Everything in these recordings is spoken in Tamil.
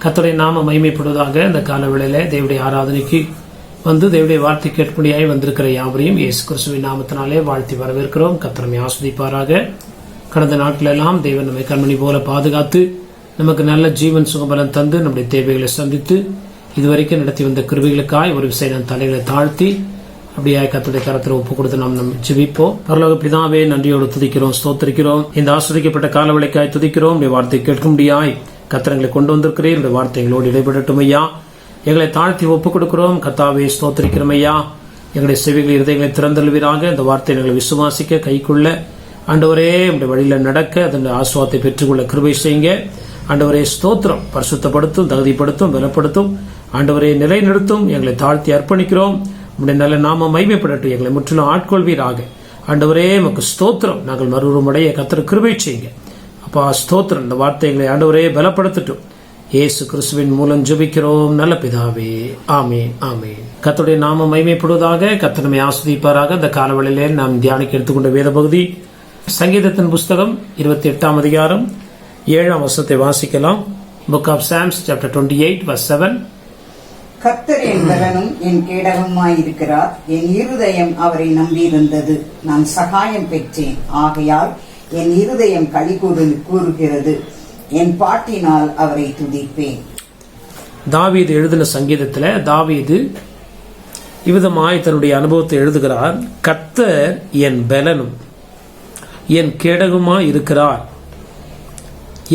கர்த்தருடைய நாம மகிமைப்படுவதாக. இந்த காலவேளையில தேவனுடைய ஆராதனைக்கு வந்து தேவனுடைய வார்த்தை கேட்கும்படியாய் வந்திருக்கிற யாவரையும் இயேசு கிறிஸ்துவின் நாமத்தினாலே வாழ்த்தி வரவேற்கிறோம். கர்த்தர் ஆஸ்வதிப்பாராக. கடந்த நாட்களெல்லாம் தேவன் நம்மை கண்மணி போல பாதுகாத்து நமக்கு நல்ல ஜீவன் சுகபலம் தந்து நம்முடைய தேவைகளை சந்தித்து இதுவரைக்கும் நடத்தி வந்த கிருபைகளுக்காய் ஒரு விஷயம் நம் தலைகளை தாழ்த்தி அப்படியே கர்த்தருடைய கரத்தில் ஒப்பு கொடுத்து நாம் ஜெபிப்போம். பரலோக பிதாவே, நன்றியோடு துதிக்கிறோம், ஸ்தோத்திரிக்கிறோம். இந்த ஆசிரியப்பட்ட காலவளைக்காய் துதிக்கிறோம். வார்த்தை கேட்கும்படியாய் கர்த்தரை கொண்டு வந்திருக்கிறேன். இந்த வார்த்தைகளோடு இடைபெறட்டும் ஐயா. எங்களை தாழ்த்தி ஒப்புக் கொடுக்கிறோம். கர்த்தாவே, ஸ்தோத்திரிக்கிறோம் ஐயா. எங்களுடைய செவிகளை இருதயங்களை திறந்தல்வீராக. இந்த வார்த்தைகளை விசுவாசிக்க கைக்குள்ள ஆண்டவரே உடைய வழியில நடக்க அதன் ஆசுவாத்தை பெற்றுக்கொள்ள கிருபை செய்யுங்க. ஆண்டவரே ஸ்தோத்திரம். பரிசுத்தப்படுத்தும், தகுதிப்படுத்தும், பலப்படுத்தும். ஆண்டவரே நிலைநிறுத்தும். எங்களை தாழ்த்தி அர்ப்பணிக்கிறோம். உடைய நல்ல நாம மகிமைப்படட்டும். எங்களை முற்றிலும் ஆட்கொள்வீராக. ஆண்டவரே உமக்கு ஸ்தோத்திரம். நாங்கள் மறுரூபமடைய கர்த்தர் கிருபை செய்யுங்க. அப்பா ஸ்தோத்திரம். இந்த வார்த்தைகளை ஆண்டவரே பலப்படுத்தட்டும். இயேசு கிறிஸ்துவின் மூலம் ஜெபிக்கிறோம் நல்ல பிதாவே, ஆமேன், ஆமேன். கர்த்தருடைய நாம மகிமைப்படுவதாக. கர்த்தர் நம்மை ஆஸ்வதிப்பாராக. இந்த காலவெளியிலே நாம் தியானிக்க எடுத்துக்கொண்ட வேத பகுதி சங்கீதத்தின் புஸ்தகம் 28 அதிகாரம் 7 வசனத்தை வாசிக்கலாம். Book of Psalms chapter 28 verse 7. கர்த்தர் என் பலனும் என் கேடகமாயிருக்கிறார். என் இருதயம் அவரை நம்பியிருந்தது. நான் சகாயம் பெற்றேன். ஆகையால் என் இருதயம் களி கூறுகிறது. என் பாட்டினால் அவரை துதிப்பேன். தாவீது எழுதின சங்கீதத்தில் தாவீது இவ்விதமாய் தன்னுடைய அனுபவத்தை எழுதுகிறார். கர்த்தர் என் பலனும் என் கேடகமாய் இருக்கிறார்.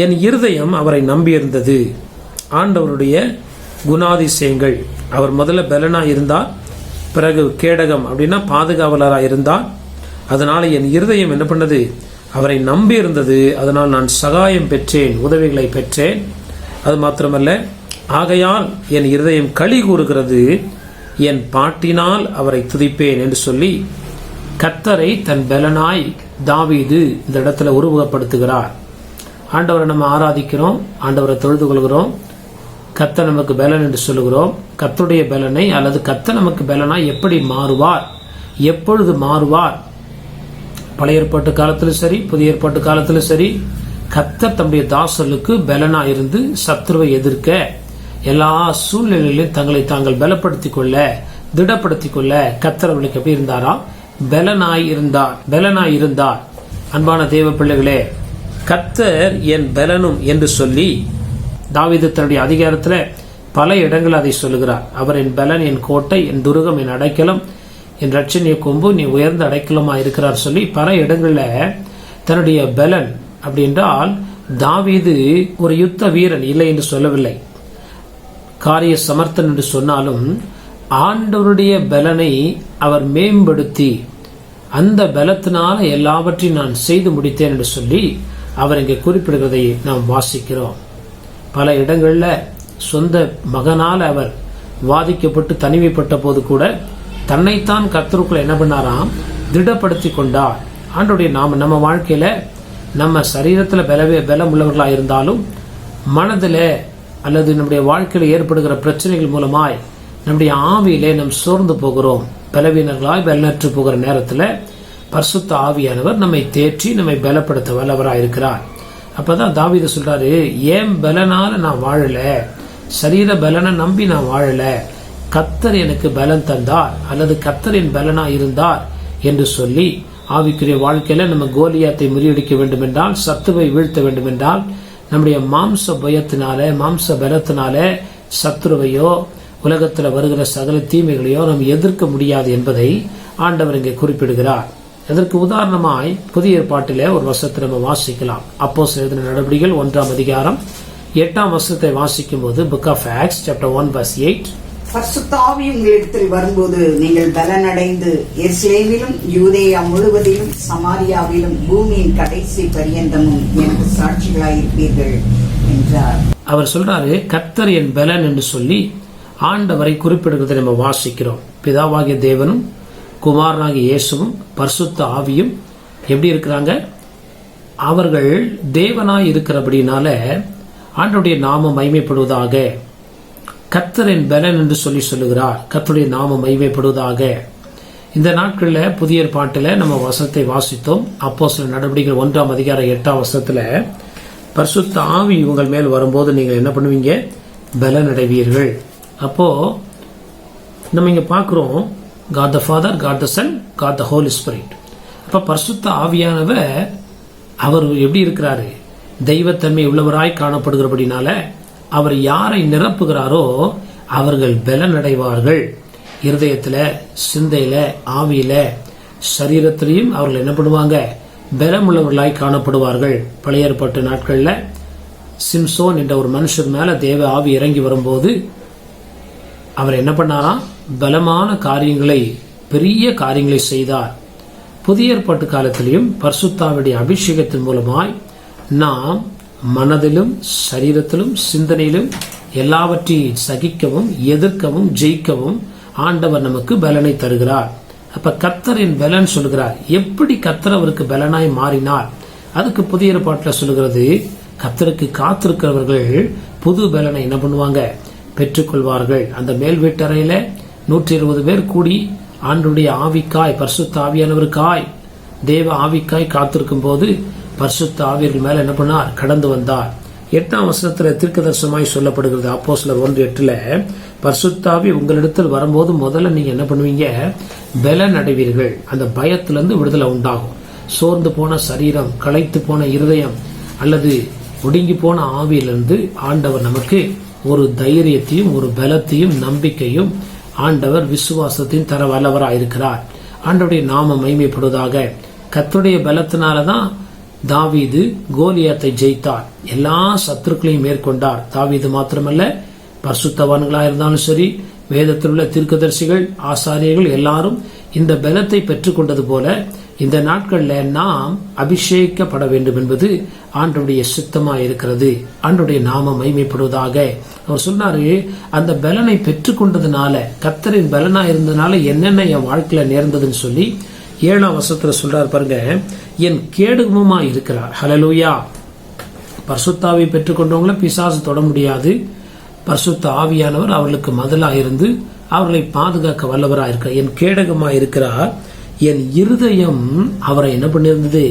என் இருதயம் அவரை நம்பியிருந்தது. ஆண்டவருடைய குணாதிசயங்கள். அவர் முதல்ல பலனா இருந்தார், பிறகு கேடகம் அப்படின்னா பாதுகாவலராக இருந்தார். அதனால என் இருதயம் என்ன பண்ணது? அவரை நம்பி இருந்தது. அதனால் நான் சகாயம் பெற்றேன், உதவிகளை பெற்றேன். அது மாத்திரமல்ல, ஆகையால் என் இருதயம் களி கூறுகிறது. என் பாட்டினால் அவரை துதிப்பேன் என்று சொல்லி கர்த்தரை தன் பலனாய் தாவீது இந்த இடத்துல உருவகப்படுத்துகிறார். ஆண்டவரை நம்ம ஆராதிக்கிறோம், ஆண்டவரை தொழுது கொள்கிறோம். கர்த்தர் நமக்கு பலன் என்று சொல்லுகிறோம். கர்த்தருடைய பலனை அல்லது கர்த்தர் நமக்கு பலனாய் எப்படி மாறுவார், எப்பொழுது மாறுவார்? பழைய ஏற்பாட்டு காலத்திலும் சரி, புதிய ஏற்பாட்டு காலத்திலும் சரி, கர்த்தர் தம்முடைய தாசர்களுக்கு பலனா இருந்து சத்துருவை எதிர்க்க எல்லா சூழ்நிலையிலும் தங்களை தாங்கள் பலப்படுத்திக் கொள்ள, திடப்படுத்திக் கொள்ள கர்த்தர் அவளுக்கு எப்படி இருந்தாரா? பலனாய் இருந்தார். அன்பான தேவ பிள்ளைகளே, கர்த்தர் என் பலனும் என்று சொல்லி தாவீது தன்னுடைய அதிகாரத்துல பல இடங்கள் அதை சொல்லுகிறார். அவர் என் பலன், என் கோட்டை, என் துருகம், என் அடைக்கலம், என் ரட்சணிய கொம்பு, நீ உயர்ந்த அடைக்கலமா இருக்கிறார் சொல்லி பல இடங்கள்ல தன்னுடைய பலன் அப்படி என்றால் தாவீது ஒரு யுத்த வீரன் இல்லை என்று சொல்லவில்லை, காரிய சமர்த்தன் என்று சொன்னாலும் ஆண்டவருடைய பலனை அவர் மேம்படுத்தி அந்த பலத்தினால எல்லாவற்றையும் நான் செய்து முடித்தேன் என்று சொல்லி அவர் இங்கே குறிப்பிடுகிறதை நாம் வாசிக்கிறோம். பல இடங்கள்ல சொந்த மகனால் அவர் வாதிக்கப்பட்டு தனிமைப்பட்ட போது கூட தன்னைத்தான் கர்த்தருக்குள்ள என்ன பண்ணாராம்? திடப்படுத்தி கொண்டார். ஆண்டவருடைய நம்ம வாழ்க்கையில நம்ம சரீரத்துல பலம் உள்ளவர்களா இருந்தாலும் மனதில அல்லது நம்முடைய வாழ்க்கையில ஏற்படுகிற பிரச்சனைகள் மூலமாய் நம்முடைய ஆவியிலே நாம் சோர்ந்து போகிறோம், பலவீனர்களாய் பலனற்று போகிற நேரத்துல பரிசுத்த ஆவியானவர் நம்மை தேற்றி நம்மை பலப்படுத்த வல்லவராய் இருக்கிறார். அப்பதான் தாவீது சொல்றாரு, ஏன் பலனால நான் வாழல, சரீர பலனை நம்பி நான் வாழல, கர்த்தர் எனக்கு பலன் தந்தார் அல்லது கர்த்தரின் பலனா இருந்தார் என்று சொல்லி ஆவிக்குரிய வாழ்க்கையில நம்ம கோலியாத்தை முறியடிக்க வேண்டும் என்றால், சத்துவை வீழ்த்த வேண்டும் என்றால், நம்முடைய மாம்ச பயத்தினால, மாம்ச பலத்தினால சத்துருவையோ உலகத்துல வருகிற சகல தீமைகளையோ நாம் எதிர்க்க முடியாது என்பதை ஆண்டவர் இங்கே குறிப்பிடுகிறார். இதற்கு உதாரணமாய் புதிய ஏற்பாட்டிலே ஒரு வசனத்தை நம்ம வாசிக்கலாம். அப்போஸ்தலர் எழுதின நடபடிகள் 1 அதிகாரம் 8 வசனத்தை வாசிக்கும் போது, book of Acts chapter 1 verse 8. பரிசுத்த ஆவி உங்களிடத்தில் வரும்போது நீங்கள் பலனடைந்து எருசலேமிலும் யூதேயா முழுவதிலும் சமாரியாவிலும் பூமியின் கடைசி பரியந்தமும் எனக்கு சாட்சிகளாயிருப்பீர்கள் என்றார். அவர் சொல்றாரு, கர்த்தர் என் பலன் என்று சொல்லி ஆண்டவரை குறிப்பிடுகிறதை நம்ம வாசிக்கிறோம். பிதாவாகிய தேவனும் குமாரனாகிய இயேசுவும் பரிசுத்த ஆவியும் எப்படி இருக்கிறாங்க? அவர்கள் தேவனாய் இருக்கிறபடினால ஆண்டவருடைய நாமம் மகிமைப்படுவதாக. கர்த்தரின் பலன் என்று சொல்லுகிறார். கர்த்தருடைய நாமம் மகிமைப்படுவதாக. இந்த நாட்களில் புதிய ஏற்பாட்டில் நம்ம வசனத்தை வாசித்தோம். அப்போஸ்தலர் நடபடிகள் 1 அதிகாரம் 8 வசனத்துல பரிசுத்த ஆவி உங்கள் மேல் வரும்போது நீங்கள் என்ன பண்ணுவீங்க? பலனடைவீர்கள். அப்போ நம்ம இங்க பார்க்கிறோம், God the father, God the Sun, God the Holi spirit. அப்ப பரிசுத்த ஆவியானவர் அவர் எப்படி இருக்கிறாரு? தெய்வத்தன்மை உள்ளவராய் காணப்படுகிறபடினால அவர் யாரை நிரப்புகிறாரோ அவர்கள் பலனடைவார்கள். இருதயத்துல, சிந்தையில, ஆவியில, சரீரத்திலையும் அவர்கள் என்ன பண்ணுவாங்க? பலமுள்ளவர்களாய் காணப்படுவார்கள். பழைய ஏற்பாட்டு நாட்கள்ல சிம்சோன் என்ற ஒரு மனுஷர் மேல தேவ ஆவி இறங்கி வரும்போது அவர் என்ன பண்ணாராம்? பலமான காரியங்களை, பெரிய காரியங்களை செய்தார். புதிய ஏற்பாட்டு காலத்திலையும் பரிசுத்தாவுடைய அபிஷேகத்தின் மூலமாய் நாம் மனதிலும், சரீரத்திலும், சிந்தனையிலும் எல்லாவற்றையும் சகிக்கவும், எதிர்க்கவும், ஜெயிக்கவும் ஆண்டவர் நமக்கு பலனை தருகிறார். அப்ப கர்த்தரின் பலன் சொல்கிறார். எப்படி கர்த்தர் அவருக்கு பலனாய் மாறினார்? அதுக்கு புதிய ஏற்பாட்டில் சொல்லுகிறது, கர்த்தருக்கு காத்திருக்கிறவர்கள் புது பலனை என்ன பண்ணுவாங்க? பெற்றுக்கொள்வார்கள். அந்த மேல் வீட்டறையில 120 பேர் கூடி ஆண்டுடைய ஆவிக்காய், பரிசுத்த ஆவியானவருக்காய், தேவ ஆவிக்காய் காத்திருக்கும் போது பரிசுத்த ஆவியர்கள் மேல என்ன பண்ணார்? கடந்து வந்தார். 8ஆம் வசனத்துல தீர்க்கதரிசனமாய் சொல்லப்படுகிறது. அப்போஸ்தலர் 1:8 பரிசுத்தாவி உங்களிடத்தில் வரும்போது முதல்ல நீங்க என்ன பண்ணுவீங்க? பலன் அடைவீர்கள். அந்த பயத்திலிருந்து விடுதலை உண்டாகும். சோர்ந்து போன சரீரம், களைத்து போன இருதயம் அல்லது ஒடுங்கி போன ஆவியிலிருந்து ஆண்டவர் நமக்கு ஒரு தைரியத்தையும், ஒரு பலத்தையும், நம்பிக்கையும், ஆண்டவர் விசுவாசத்தையும் தர வல்லவராயிருக்கிறார். ஆண்டவருடைய நாமம் மகிமைப்படுவதாக. கர்த்தருடைய பலத்தினாலதான் தாவீது கோலியாத்தை ஜெயித்தார். எல்லா சத்துருக்களையும் மேற்கொண்டார். தாவீது மாத்திரமல்ல, பரிசுத்தவான்களா இருந்தாலும் சரி, வேதத்தில் உள்ள தீர்க்கதரிசிகள், ஆசாரியர்கள் எல்லாரும் இந்த பலத்தை பெற்றுக் கொண்டது போல இந்த நாட்கள்ல நாம் அபிஷேகிக்கப்பட வேண்டும் என்பது ஆண்டவருடைய சித்தமா இருக்கிறது. ஆண்டவருடைய நாமம் மகிமைப்படுவதாக. அவர் சொன்னாரு, அந்த பலனை பெற்றுக் கொண்டதுனால, கர்த்தரின் பலனா இருந்ததுனால என்னென்ன என் வாழ்க்கையில நேர்ந்ததுன்னு சொல்லி 7ஆம் வசனத்துல சொல்றாரு பாருங்க, என் கேடகமுமா இருக்கிறார். ஹல்லேலூயா. பரிசுத்தாவை பெற்றுக்கொண்டவங்களை பிசாசு தொட முடியாது. பரிசுத்த ஆவியானவர் அவர்களுக்கு மதலா இருந்து அவர்களை பாதுகாக்க வல்லவராக இருக்கிறார். என் கேடகமா இருக்கிறார். என் இருதயம் அவரை என்ன பண்ணிருந்தது?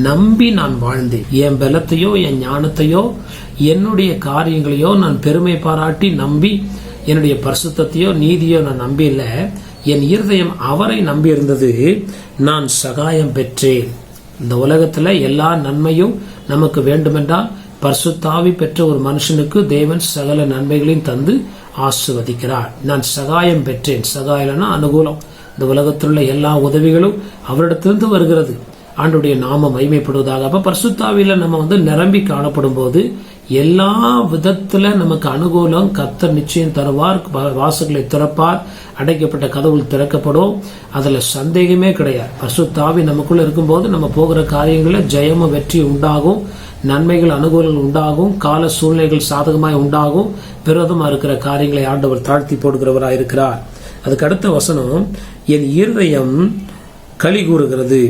நம்பி நான் வாழ்ந்தேன். என் பலத்தையோ, என் ஞானத்தையோ, என்னுடைய காரியங்களையோ நான் பெருமை பாராட்டி நம்பி, என்னுடைய பரிசுத்தத்தையோ நீதியோ நான் நம்பி இல்ல. என் இருதயம் அவரை நம்பி இருந்தது. நான் சகாயம் பெற்றேன். இந்த உலகத்துல எல்லா நன்மையும் நமக்கு வேண்டுமென்றால் பரிசுத்தாவி பெற்ற ஒரு மனுஷனுக்கு தேவன் சகல நன்மைகளையும் தந்து ஆசிர்வதிக்கிறார். நான் சகாயம் பெற்றேன். சகாயம்னா அனுகூலம். இந்த உலகத்தில் உள்ள எல்லா உதவிகளும் அவரிடத்திலிருந்து வருகிறது. ஆண்டவருடைய நாமம் மகிமைப்படுவதாக. அப்ப பரிசுத்தாவில நம்ம நிரம்பி காணப்படும் போது எல்லா விதத்துல நமக்கு அனுகூலம் கர்த்தர் நிச்சயம் தருவார். வாசல்களை திறப்பார். அடைக்கப்பட்ட கதவுகள் திறக்கப்படும். அதுல சந்தேகமே கிடையாது. பரிசுத்தாவி நமக்குள்ள இருக்கும்போது நம்ம போகிற காரியங்கள ஜெயமும் வெற்றி உண்டாகும். நன்மைகள், அனுகூலங்கள் உண்டாகும். கால சூழ்நிலைகள் சாதகமாய் உண்டாகும். விரோதமா இருக்கிற காரியங்களை ஆண்டவர் தாழ்த்தி போடுகிறவராய் இருக்கிறார். அதுக்கு அடுத்த வசனம், என் இருதயம் களி கூறுகிறது.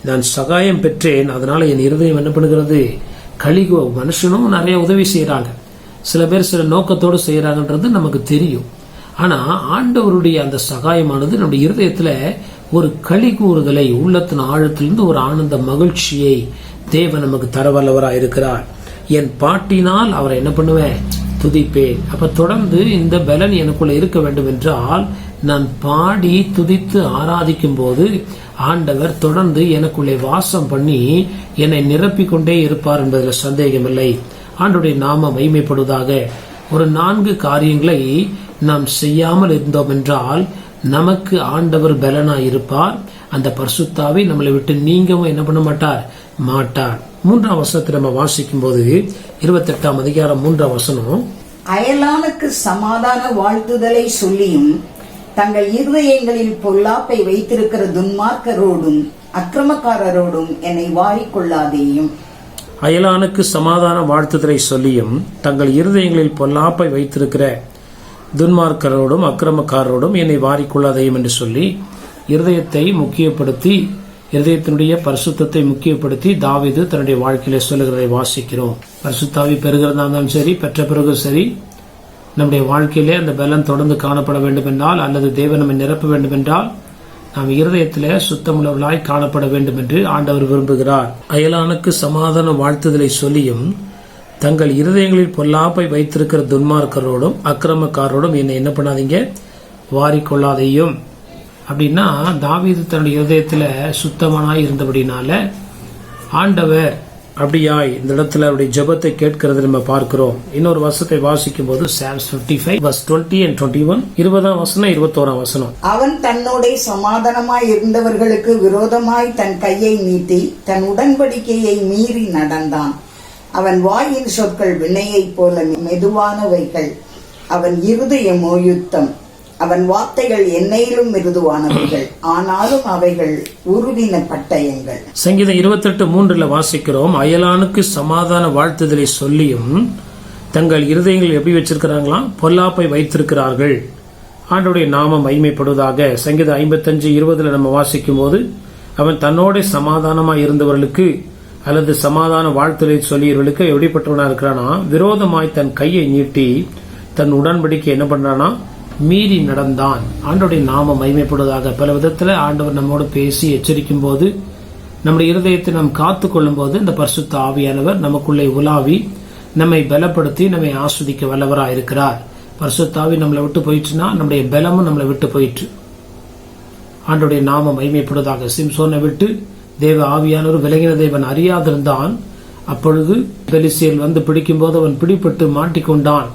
நான் சகாயம் பெற்றேன், அதனால என் இருதயம் என்ன பண்ணுகிறது? களிகூ. மனுஷனும் நிறைய உதவி செய்யறாங்க. சில பேர் சில நோக்கத்தோடு செய்யறாங்கன்றது நமக்கு தெரியும். ஆனா ஆண்டவருடைய அந்த சகாயமானது நம்முடைய இருதயத்துல ஒரு களி கூறுதலை, உள்ளத்தின் ஆழத்திலிருந்து ஒரு ஆனந்த மகிழ்ச்சியை தேவன் நமக்கு தரவல்லவராக இருக்கிறார். என் பாட்டினால் அவரை என்ன பண்ணுவேன்? துதிப்பேன். அப்ப தொடர்ந்து இந்த பலன் எனக்குள்ள இருக்க வேண்டும் என்றால் நான் பாடி துதித்து ஆராதிக்கும் போது ஆண்டவர் தொடர்ந்து எனக்குள்ளே வாசம் பண்ணி என்னை நிரப்பிக் கொண்டே இருப்பார் என்பதில் சந்தேகமில்லை. ஆண்டவருடைய நாமம் மகிமைப்படுவதாக. ஒரு 4 காரியங்களை நாம் செய்யாமல் இருந்தோம் என்றால் நமக்கு ஆண்டவர் பலனாய் இருப்பார். அந்த பரிசுத்தாவை நம்மளை விட்டு நீங்கவும் என்ன பண்ண மாட்டார். 3ஆம் வசனத்தை நம்ம வாசிக்கும் போது 28ஆம் அதிகாரம் 3ஆம் வசனம், அயலானுக்கு சமாதான வாழ்த்துதலை சொல்லியும் தங்கள் இருதயங்களில் பொல்லாப்பை வைத்திருக்கிற துன்மார்க்கரோடும் அக்கிரமக்காரரோடும் என்னை வாரிக்கொள்ளாதேயும். அயலானுக்கு சமாதான வாழ்த்துதலை சொல்லியும் தங்கள் இருதயங்களில் பொல்லாப்பை வைத்திருக்கிற துன்மார்க்கரோடும் அக்கிரமக்காரரோடும் என்னை வாரிக்கொள்ளாதேயும் என்று சொல்லி இருதயத்தை முக்கியப்படுத்தி, இருதயத்தினுடைய பரிசுத்தத்தை முக்கியப்படுத்தி தாவீது தன்னுடைய வாழ்க்கையில சொல்லுகிறதை வாசிக்கிறோம். பரிசுத்தாவி பெறுகிறதா இருந்தாலும் சரி, பெற்ற பிறகு சரி, நம்முடைய வாழ்க்கையிலே அந்த பலன் தொடர்ந்து காணப்பட வேண்டும் என்றால், அல்லது தேவன் நம்மை நிரப்ப வேண்டும் என்றால், நாம் இருதயத்திலே சுத்தமுள்ளவர்களாய் காணப்பட வேண்டும் என்று ஆண்டவர் விரும்புகிறார். அயலானுக்கு சமாதான வாழ்த்துதலை சொல்லியும் தங்கள் இருதயங்களில் பொல்லாப்பை வைத்திருக்கிற துன்மார்க்கரோடும் அக்கிரமக்காரோடும் என்னை என்ன பண்ணாதீங்க, வாரிக்கொள்ளாதையும். அப்படின்னா தாவீது தன்னுடைய இருதயத்துல சுத்தமானாய் இருந்தபடினால ஆண்டவர் அப்படியாய் இந்த இடத்துல அவருடைய ஜெபத்தை கேட்கிறது நம்ம பார்க்கிறோம். இன்னொரு வசனத்தை வாசிக்கும் போது Psalms 55 verse 20 and 21, 20ஆம் வசனம் 21ஆம் வசனம். அவன் தன்னோட சமாதானமாய் இருந்தவர்களுக்கு விரோதமாய் தன் கையை நீட்டி தன் உடன்படிக்கையை மீறி நடந்தான். அவன் வாயின் சொற்கள் வினையைப் போல மெதுவானவைகள், அவன் இருதயமோ யுத்தம். அவன் வார்த்தைகள் என்னையிலும் மிருதுவானவைகள், ஆனாலும் அவைகள் உருவின பட்டயங்கள். சங்கீதம் 28:3 வாசிக்கிறோம், அயலானுக்கு சமாதான வாழ்த்துதலை சொல்லியும் தங்கள் இருதயங்கள் எப்படி வச்சிருக்கிறாங்களாம், பொல்லாப்பை வைத்திருக்கிறார்கள். ஆண்டவருடைய நாமம் மகிமைப்படுவதாக. சங்கீதம் 55:20 நம்ம வாசிக்கும் போது, அவன் தன்னோட சமாதானமாய் இருந்தவர்களுக்கு அல்லது சமாதான வாழ்த்துதலை சொல்லியவர்களுக்கு எப்படிப்பட்டவனா இருக்கிறானா, விரோதமாய் தன் கையை நீட்டி தன் உடன்படிக்கை என்ன பண்றானா, மீறி நடந்தான். ஆண்டவருடைய நாமம் மகிமைப்படுவதாக. பல விதத்துல ஆண்டவர் நம்மோடு பேசி எச்சரிக்கும் போது, நம்முடைய இருதயத்தை நாம் காத்து கொள்ளும் போது இந்த பரிசுத்த ஆவியானவர் நமக்குள்ளே உலாவி நம்மை பலப்படுத்தி நம்மை ஆஸ்வதிக்க வல்லவராக இருக்கிறார். பரிசுத்த ஆவி நம்மளை விட்டு போயிடுச்சுன்னா நம்முடைய பலமும் நம்மளை விட்டு போயிற்று. ஆண்டவருடைய நாமம் மகிமைப்படுவதாக. சிம்சோனை விட்டு தேவ ஆவியானவர் விலகின தேவன் அறியாதிருந்தான். அப்பொழுது பெலிஸ்தியர் வந்து பிடிக்கும் போது அவன் பிடிபட்டு மாட்டிக்கொண்டான்.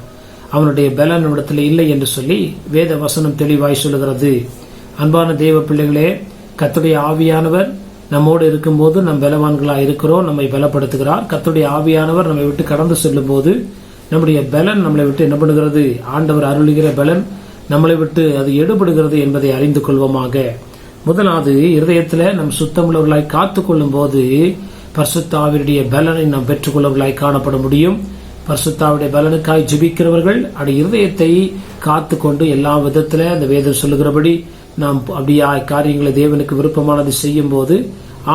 அவனுடைய பலன் இடத்துல இல்லை என்று சொல்லி வேத வசனம் தெளிவாய் சொல்லுகிறது. அன்பான தேவ பிள்ளைகளே, கர்த்தருடைய ஆவியானவர் நம்மோடு இருக்கும்போது நம் பலவான்களாக இருக்கிறோம், நம்மை பலப்படுத்துகிறார். கர்த்தருடைய ஆவியானவர் நம்மை விட்டு கடந்து செல்லும் போது நம்முடைய பலன் நம்மளை விட்டு என்ன பண்ணுகிறது, ஆண்டவர் அருளுகிற பலன் நம்மளை விட்டு அது எடுபடுகிறது என்பதை அறிந்து கொள்வோமாக. முதலாவது, இருதயத்தில் நம் சுத்தமுள்ளவர்களாய் காத்து கொள்ளும் போது பரிசுத்த ஆவியுடைய பலனை நாம் பெற்றுக்கொள்ளவர்களாய் காணப்பட முடியும். பரிசுத்தாவுடைய பலனுக்காய் ஜெபிக்கிறவர்கள் அது இருதயத்தை காத்து கொண்டு எல்லா விதத்துல அந்த வேதம் சொல்லுகிறபடி நாம் அப்படியா காரியங்களை தேவனுக்கு விருப்பமானது செய்யும் போது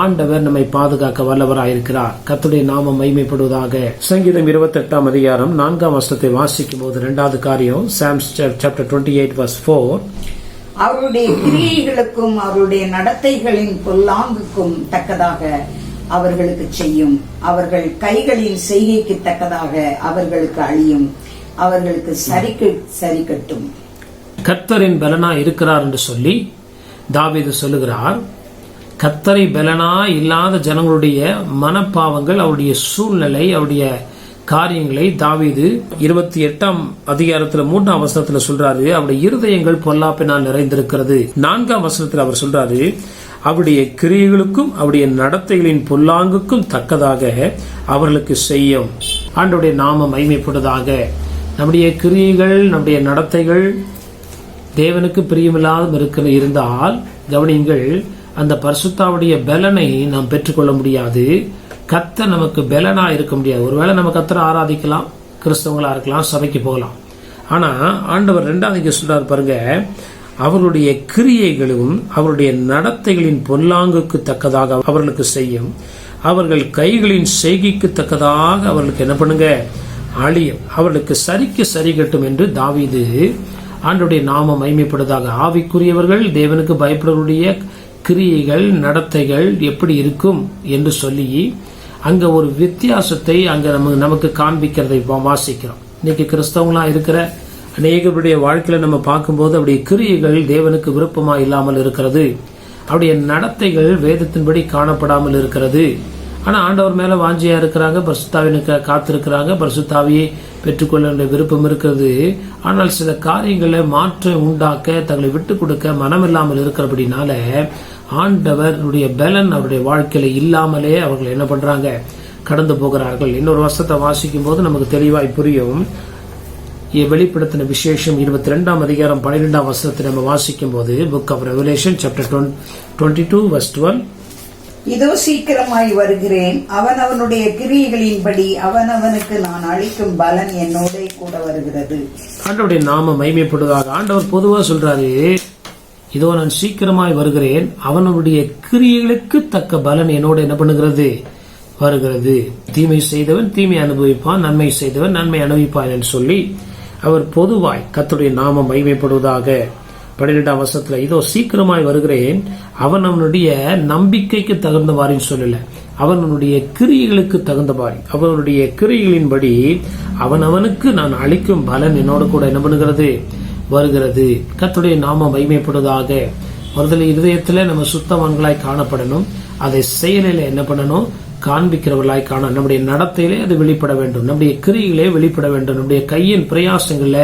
ஆண்டவர் நம்மை பாதுகாக்க வல்லவராயிருக்கிறார். கர்த்தருடைய நாமம் மகிமைப்படுவதாக. சங்கீதம் 28ஆம் அதிகாரம் 4ஆம் வசனத்தை வாசிக்கும் போது இரண்டாவது காரியம், Psalms chapter 28 verse 4, அவருடைய கிரியைகளுக்கும் அவருடைய நடத்தைகளின் பொல்லாங்குக்கும் தக்கதாக அவர்களுக்கு செய்யும். அவர்கள் கைகளின் செய்கைக்கு தக்கதாக அவர்களுக்கு அழியும். அவர்களுக்கு சரிக்கட்டும். கர்த்தரின் பலனா இருக்கிறார் என்று சொல்லி தாவீது சொல்லுகிறார். கர்த்தரை பலனா இல்லாத ஜனங்களுடைய மனப்பாவங்கள், அவருடைய சூழ்நிலை, அவருடைய காரியங்களை தாவீது 28ஆம் அதிகாரத்துல 3ஆம் வசனத்துல சொல்றாரு. அவருடைய இருதயங்கள் பொல்லாப்பினால் நிறைந்திருக்கிறது. 4ஆம் வசனத்துல அவர் சொல்றாரு, அவருடைய கிரியைகளுக்கும் அவருடைய நடத்தைகளின் பொல்லாங்குக்கும் தக்கதாக அவர்களுக்கு செய்யும். ஆண்டவருடைய நாமம் மகிமைப்படுவதாக. நம்முடைய கிரியைகள், நம்முடைய நடத்தைகள் தேவனுக்கு பிரியமில்லாத இருந்தால் கவனியுங்கள், அந்த பரிசுத்தாவுடைய பலனை நாம் பெற்றுக்கொள்ள முடியாது. கர்த்தர் நமக்கு பலனா இருக்க முடியாது. ஒருவேளை நம்ம கர்த்தரை ஆராதிக்கலாம், கிறிஸ்தவங்களா இருக்கலாம், சபைக்கு போகலாம். ஆனா ஆண்டவர் 2வது சொல்றாரு பாருங்க, அவருடைய கிரியைகளும் அவருடைய நடத்தைகளின் பொல்லாங்குக்கு தக்கதாக அவர்களுக்கு செய்யும். அவர்கள் கைகளின் செய்கைக்கு தக்கதாக அவர்களுக்கு என்ன பண்ணுங்க, அழியும். அவர்களுக்கு சரிக்கு சரி கட்டும் என்று தாவீது ஆண்டவருடைய நாமம் மகிமைப்படுவதாக. ஆவிக்குரியவர்கள் தேவனுக்கு பயப்படுவருடைய கிரியைகள் நடத்தைகள் எப்படி இருக்கும் என்று சொல்லி அங்க ஒரு வித்தியாசத்தை அங்க நமக்கு காண்பிக்கிறதை வாசிக்கிறோம். இன்னைக்கு கிறிஸ்தவங்களா இருக்கிற அநேகருடைய வாழ்க்கையில நம்ம பார்க்கும்போது அவருடைய கிரியைகள் தேவனுக்கு விருப்பமா இல்லாமல் இருக்கிறது. அவருடைய நடத்தைகள் வேதத்தின்படி காணப்படாமல் இருக்கிறது. ஆனா ஆண்டவர் மேல வாஞ்சியா இருக்கிறாங்க, பரிசுத்தாவினுக்கு காத்திருக்கிறாங்க, பரிசுத்தாவியை பெற்றுக்கொள்ள விருப்பம் இருக்கிறது. ஆனால் சில காரியங்களை மாற்றம் உண்டாக்க தங்களை விட்டு கொடுக்க மனமில்லாமல் இருக்கிறபடினால ஆண்டவருடைய பலன் அவருடைய வாழ்க்கையில இல்லாமலே அவர்கள் என்ன பண்றாங்க, கடந்து போகிறார்கள். இன்னொரு வசனத்தை வாசிக்கும் போது நமக்கு தெளிவாய் புரியும். வெளிப்படுத்தின விசேஷம் 22ஆம் அதிகாரம் 12ஆம் வசனத்தை நம்ம வாசிக்கும் போது, book of Revelation chapter 22 verse 12, இதோ சீக்கிரமாய் வருகிறேன், அவனவனுடைய கிரியைகளின்படி அவனவனுக்கு நான் அளிக்கும் பலன் என்னோட கூட வருகிறது. ஆண்டவருடைய நாமம் மகிமைப்படுவதாக. ஆண்டவர் பொதுவா சொல்றாரு, இதோ நான் சீக்கிரமாய் வருகிறேன், அவனுடைய கிரியைகளுக்கு தக்க பலன் என்னோட என்ன பண்ணுகிறது, வருகிறது. தீமை செய்தவன் தீமை அனுபவிப்பான், நன்மை செய்தவன் நன்மை அனுபவிப்பான் என்று சொல்லி அவர் பொதுவாய் கர்த்தருடைய நாமம் மகிமைப்படுவதாக. 12ஆம் வசனத்துல இதோ சீக்கிரமாய் வருகிறேன், அவன் அவனுடைய நம்பிக்கைக்கு தகுந்தவாரின்னு சொல்லல, அவனுடைய கிரியைகளுக்கு தகுந்தபாடி, அவனுடைய கிரியைகளின்படி அவனுக்கு நான் அளிக்கும் பலன் என்னோட கூட என்ன பண்ணுகிறது, வருகிறது. கர்த்தருடைய நாமம் மகிமைப்படுவதாக. முதல்ல இருதயத்துல நம்ம சுத்தவான்களாய் காணப்படணும். அதை செயலில் என்ன பண்ணணும், காண்பிக்கிறவர்களாய் காண, நம்முடைய நடத்தையிலே அது வெளிப்பட வேண்டும், நம்முடைய கிரியிலே வெளிப்பட வேண்டும், நம்முடைய கையின் பிரயாசங்கள்ல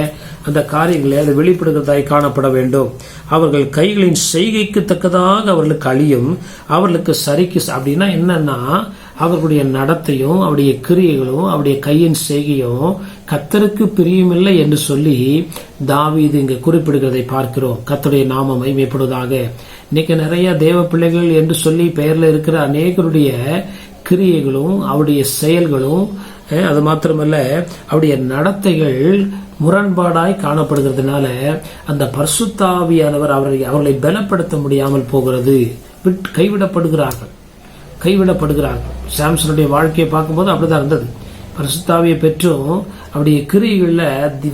அந்த காரியங்களே அது வெளிப்படுகிறதாய் காணப்பட வேண்டும். அவர்கள் கைகளின் செய்கைக்கு தக்கதாக அவர்களுக்கு அழியும், அவர்களுக்கு சரிக்கு. அப்படின்னா என்னன்னா, அவர்களுடைய நடத்தையும் அவருடைய கிரியைகளும் அவருடைய கையின் செய்கையும் கர்த்தருக்கு பிரியமில்லை என்று சொல்லி தாவீது இங்கு குறிப்பிடுகிறதை பார்க்கிறோம். கர்த்தருடைய நாமம் மகிமைப்படுவதாக. இன்னைக்கு நிறைய தேவ பிள்ளைகள் என்று சொல்லி பெயர்ல இருக்கிற அநேகருடைய கிரியைகளும் அவருடைய செயல்களும், அது மாத்திரமல்ல அவருடைய நடத்தைகள் முரண்பாடாய் காணப்படுகிறதுனால அந்த பரிசுத்தாவியானவர் அவர்களை பலப்படுத்த முடியாமல் போகிறது. கைவிடப்படுகிறார்கள். சாம்சனுடைய வாழ்க்கையை பார்க்கும்போது அப்படிதான் இருந்தது. பரிசுத்தாவியை பெற்றும் அவருடைய கிரியைகள்ல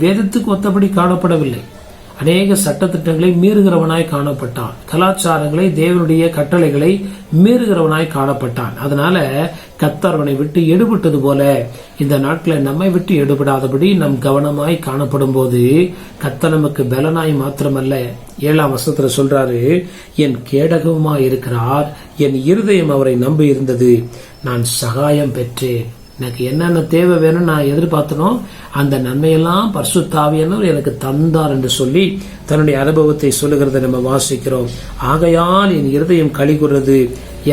வேதத்துக்கு ஒத்தபடி காணப்படவில்லை. அநேக சட்டத்திட்டங்களை மீறுகிறவனாய் காணப்பட்டான். கலாச்சாரங்களை, தேவனுடைய கட்டளைகளை மீறுகிறவனாய் காணப்பட்டான். அதனால கர்த்தர் அவனை விட்டு எடுபட்டது போல இந்த நாட்களில் நம்மை விட்டு எடுபடாதபடி நம் கவனமாய் காணப்படும் போது கர்த்தர் நமக்கு பலனாய் மாத்திரமல்ல, 7ஆம் வசனத்துல சொல்றாரு, என் கேடகமாய் இருக்கிறார், என் இருதயம் அவரை நம்பி இருந்தது, நான் சகாயம் பெற்றேன். எனக்கு என்னென்ன தேவை வேணும்னு நான் எதிர்பார்த்தனோ அந்த நன்மையெல்லாம் பரிசுத்த ஆவியானவர் எனக்கு தந்தார் என்று சொல்லி தன்னுடைய அனுபவத்தை சொல்லுகிறதை நம்ம வாசிக்கிறோம். ஆகையால் என் இருதயம் களிகூர்றது,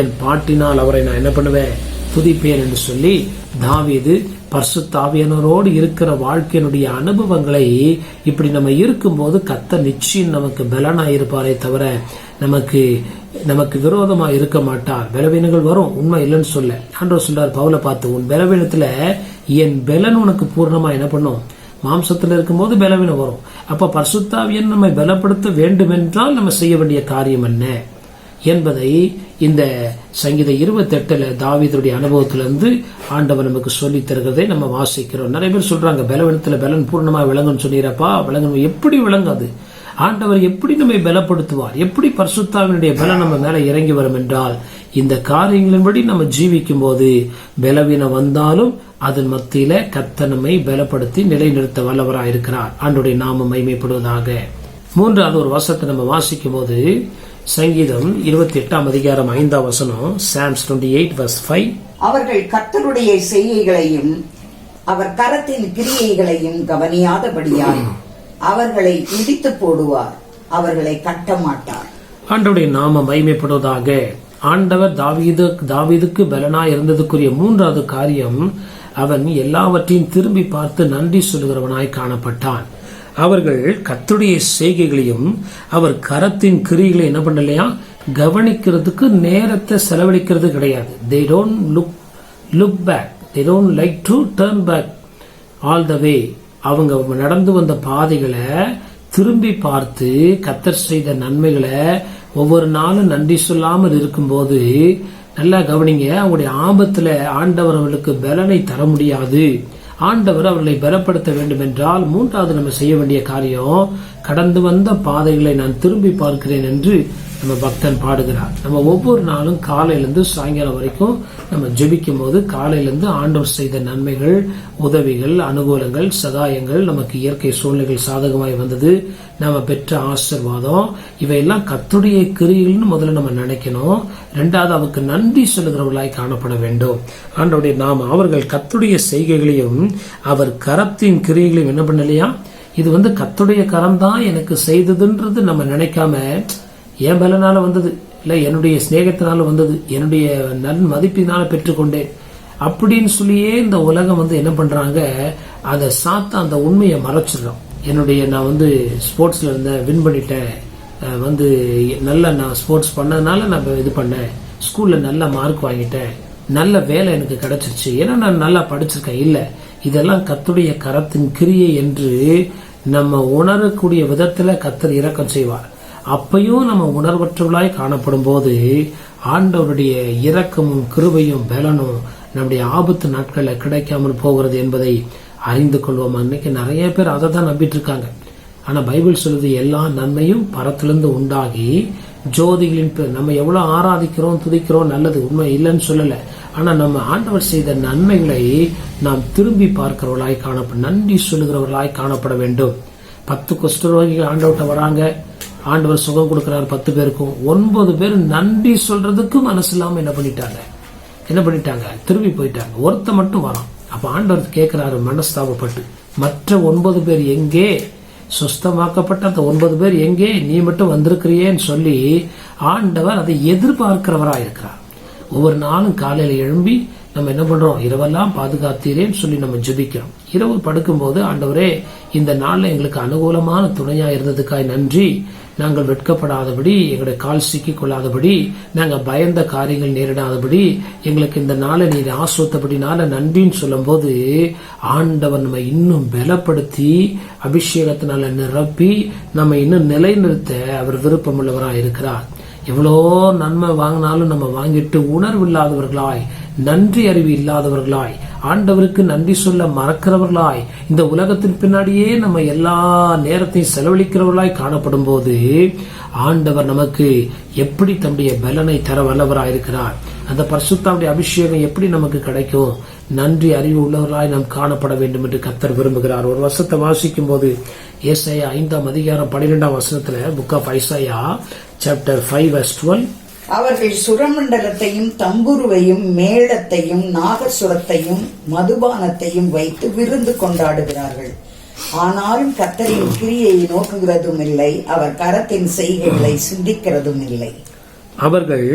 என் பாட்டினால் அவரை நான் என்ன பண்ணுவேன், துதிப்பேன் என்று சொல்லி தாவீது பரிசுத்த ஆவியானவரோடு இருக்கிற வாழ்க்கையினுடைய அனுபவங்களை இப்படி நம்ம இருக்கும்போது கர்த்தர் நிச்சயம் நமக்கு பலனாய் இருப்பாரே தவிர நமக்கு விரோதமா இருக்க மாட்டார். பலவீனங்கள் வரும், உண்மை இல்லைன்னு சொல்ல. ஆண்டவர் சொல்றார் பவுலை பார்த்து, உன் பலவீனத்துல என் பலன் உனக்கு பூர்ணமா என்ன பண்ணும், மாம்சத்துல இருக்கும்போது பலவீனம் வரும். அப்ப பரிசுத்த ஆவியானவர் நம்மை பலப்படுத்த வேண்டும் என்றால் நம்ம செய்ய வேண்டிய காரியம் என்ன என்பதை இந்த சங்கீதம் 28 தாவீதுடைய அனுபவத்திலிருந்து ஆண்டவர் நமக்கு சொல்லி தருகிறதை நம்ம வாசிக்கிறோம். நிறைய பேர் சொல்றாங்க பலவீனத்துல பலன் பூர்ணமா விளங்குன்னு சொன்னீரப்பா, விளங்கணும். எப்படி விளங்காது? ஆண்டவர் எப்படி நம்மை பலப்படுத்துவார்? எப்படி பரிசுத்தாவினுடைய பலன் நம்ம மேல இறங்கி வரும் என்றால், இந்த காரியங்களின்படி நம்ம ஜீவிக்கும் போது பலவீனம் வந்தாலும் அதன் மத்தியில கர்த்தர் நம்மை பலப்படுத்தி நிலைநிறுத்த வல்லவராய் இருக்கிறார். ஆண்டவருடைய நாமம் மகிமைப்படுவதாக. 3வது ஒரு வசனத்தை நம்ம வாசிக்கும் போது சங்கீதம் 28ஆம் அதிகாரம் 5ஆம் வசனம், Psalms 28 verse 5, அவர்கள் கர்த்தருடைய செய்கைகளையும் அவர் கரத்தின் கிரியைகளையும் கவனியாதபடியால் அவர்களை இடித்து போடுவார், அவர்களை கட்ட மாட்டார். ஆண்டவருடைய நாமம் மகிமைப்படுவதாக. ஆண்டவர் தாவீதுக்கு பலனாய் இருந்ததுக்குரிய 3வது காரியம், அவன் எல்லாவற்றையும் திரும்பி பார்த்து நன்றி சொல்லுகிறவனாய் காணப்பட்டான். அவர்கள் கர்த்தருடைய செய்கைகளையும் அவர் கரத்தின் கிரியைகளை என்ன பண்ணலையா, கவனிக்கிறதுக்கு நேரத்தை செலவழிக்கிறது கிடையாது. They don't look back. They don't like to turn back all the way. அவங்க நடந்து வந்த பாதைகளை திரும்பி பார்த்து கர்த்தர் செய்த நன்மைகளை ஒவ்வொரு நாளும் நன்றி சொல்லாமல் இருக்கும்போது, நல்லா கவனிங்க, அவங்களுடைய ஆபத்துல ஆண்டவர் அவர்களுக்கு பலனை தர முடியாது. ஆண்டவர் அவர்களை பலப்படுத்த வேண்டும் என்றால் 3வது நம்ம செய்ய வேண்டிய காரியம், கடந்து வந்த பாதைகளை நான் திரும்பி பார்க்கிறேன் என்று நம்ம பக்தன் பாடுகிறார். நம்ம ஒவ்வொரு நாளும் காலையிலிருந்து சாயங்காலம் வரைக்கும் நம்ம ஜெபிக்கும் போது காலையிலிருந்து ஆண்டவர் செய்த நன்மைகள், உதவிகள், அனுகூலங்கள், சகாயங்கள், நமக்கு இயற்கை சூழ்நிலைகள் சாதகமாய் வந்தது, நாம பெற்ற ஆசீர்வாதம், இவையெல்லாம் கர்த்தருடைய கிரியைகள்னு முதல்ல நம்ம நினைக்கணும். 2வது அவருக்கு நன்றி சொல்லுகிறவர்களாய் காணப்பட வேண்டும். ஆண்டவருடைய நாம அவர்கள் கர்த்தருடைய செய்கைகளையும் அவர் கரத்தின் கிரியைகளையும் என்ன பண்ணலையா, இது கர்த்தருடைய கரம் தான் எனக்கு செய்ததுன்றது நம்ம நினைக்காம, என் பலனால வந்தது இல்ல, என்னுடைய சிநேகத்தினால வந்தது, என்னுடைய நன் மதிப்பினால பெற்றுக்கொண்டேன் அப்படின்னு சொல்லியே இந்த உலகம் என்ன பண்றாங்க, அதை சாத்த அந்த உண்மையை மறைச்சிடறோம். நான் ஸ்போர்ட்ஸ்ல இருந்த வின் பண்ணிட்டேன், நல்ல நான் ஸ்போர்ட்ஸ் பண்ணதுனால நான் இது பண்ணேன், ஸ்கூல்ல நல்ல மார்க் வாங்கிட்டேன், நல்ல வேலை எனக்கு கிடைச்சிருச்சு, ஏன்னா நான் நல்லா படிச்சிருக்கேன். இல்ல, இதெல்லாம் கர்த்தருடைய கரத்தின் கிரியை என்று நம்ம உணரக்கூடிய விதத்துல கர்த்தர் இரக்கம் செய்வார். அப்பையும் நம்ம உணர்வற்றவர்களாய் காணப்படும் போது ஆண்டவருடைய இரக்கமும் கிருபையும் பலனும் நம்முடைய ஆபத்து நாட்களில் கிடைக்காமல் போகிறது என்பதை அறிந்து கொள்வோம். அன்னைக்கு நிறைய பேர் அதை தான் நம்பிட்டு இருக்காங்க. ஆனா பைபிள் சொல்லுது, எல்லா நன்மையும் பரத்திலிருந்து உண்டாகி ஜோதிகளின் பேர். நம்ம எவ்வளவு ஆராதிக்கிறோம், துதிக்கிறோம், நல்லது, உண்மை இல்லைன்னு சொல்லல. ஆனா நம்ம ஆண்டவர் செய்த நன்மைகளை நாம் திரும்பி பார்க்கிறவர்களாய் காணப்பட, நன்றி சொல்லுகிறவர்களாய் காணப்பட வேண்டும். 10 குஷ்டரோகிகள் ஆண்டவர்கிட்ட வராங்க, ஆண்டவர் சுகம் கொடுக்கிறார் 10 பேருக்கும். 9 பேர் நன்றி சொல்றதுக்கு மனசு இல்லாம என்ன பண்ணிட்டாங்க, திரும்பி போயிட்டாங்க. ஒருத்த மட்டும் வரான். அப்ப ஆண்டவர் கேட்கிறாரு மனஸ்தாபப்பட்டு, மற்ற 9 பேர் எங்கே? சுஸ்தமாக்கப்பட்ட அந்த 9 பேர் எங்கே? நீ மட்டும் வந்திருக்கிறியேன்னு சொல்லி ஆண்டவர் அதை எதிர்பார்க்கிறவரா இருக்கிறார். ஒவ்வொரு நாளும் காலையில எழும்பி நம்ம என்ன பண்றோம், இரவெல்லாம் பாதுகாத்தீரேன்னு சொல்லி நம்ம ஜெபிக்கிறோம். இரவு படுக்கும்போது ஆண்டவரே இந்த நாள்ல எங்களுக்கு அனுகூலமான துணையா இருந்ததுக்காய் நன்றி, நாங்கள் வெட்கப்படாதபடி, எங்களுடைய கால் சிக்கிக் கொள்ளாதபடி, நாங்க பயந்த காரியங்கள் நேரிடாதபடி எங்களுக்கு இந்த நாளை நீர் ஆசோத்தபடினால நன்றின்னு சொல்லும் போது ஆண்டவர் நம்ம இன்னும் பலப்படுத்தி அபிஷேகத்தினால நிரப்பி நம்ம இன்னும் நிலைநிறுத்த அவர் விருப்பம் உள்ளவராக இருக்கிறார். எவ்வளோ நன்மை வாங்கினாலும் நம்ம வாங்கிட்டு உணர்வு இல்லாதவர்களாய், நன்றி அறிவு இல்லாதவர்களாய், ஆண்டவருக்கு நன்றி சொல்ல மறக்கிறவர்களாய், இந்த உலகத்தின் பின்னாடியே நம்ம எல்லா நேரத்தையும் செலவழிக்கிறவர்களாய் காணப்படும் போது ஆண்டவர் நமக்கு எப்படி தம்முடைய பலனை தர வல்லவராயிருக்கிறார். அந்த பரிசுத்தாவுடைய அபிஷேகம் எப்படி நமக்கு கிடைக்கும்? நன்றி அறிவு உள்ளவர்களாய் நாம் காணப்பட வேண்டும் என்று கர்த்தர் விரும்புகிறார். ஒரு வசனத்தை வாசிக்கும் போது ஏசாயா 5ஆம் அதிகாரம் 12ஆம் வசனத்துல, புக் ஆஃப் ஐசாயா சாப்டர் 5:12, அவர்கள் சுரமண்டலத்தையும் தம்புருவையும் மேளத்தையும் நாகசுரத்தையும் மதுபானத்தையும் வைத்து விருந்து கொண்டாடுகிறார்கள். ஆனாலும் கர்த்தரின் கிரியை நோக்குகிறதும் இல்லை, அவர் கரத்தின் செய்கைகளை சிந்திக்கிறதும் இல்லை. அவர்கள்